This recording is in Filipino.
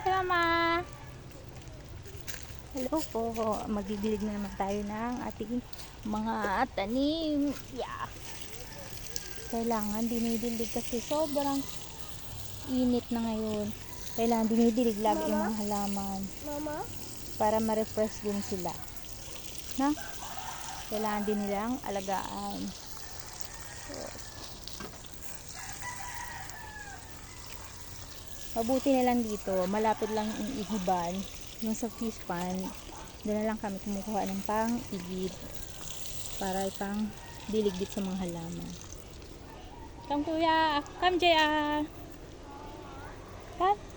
Mama. Hello po. Magdidilig na naman tayo ng ating mga tanim. Yeah. Kailangan dinidilig kasi sobrang init na ngayon. Kailangan dinidilig lagi yung mga halaman. Mama? Para ma-refresh din sila. Na? Kailangan din nilang alagaan. So, mabuti na lang dito. Malapit lang yung ihiban. Yung sa fish pond, doon na lang kami kumukuha ng pang-igid para pang diligdit sa mga halaman. Come kuya! Come Jaya! Come!